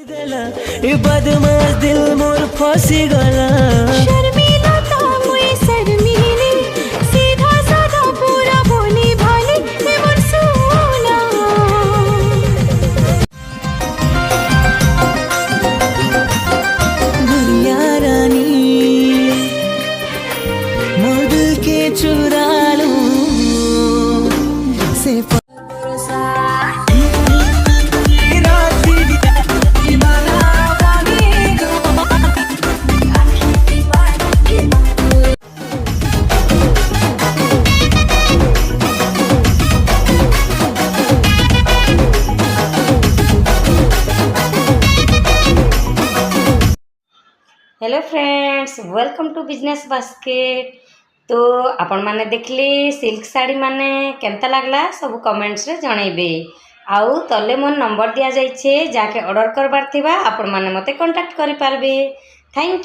बदमाश दिल मोर फसी गला शर्मिला ता मुई शर्मिली सीधा साधा पूरा बोली भाली मैं मोर सोना दुनिया रानी मोर दिल के चुरा लूं से hello friends welcome to business basket. तो आपण माने देखली सिल्क साड़ी माने केनता लागला सब कमेंट्स रे जणैबे। आउ तले मोर नंबर दिया जाइछे जाके ऑर्डर करबार थिबा आपण माने मते कांटेक्ट करि पारबे। थैंक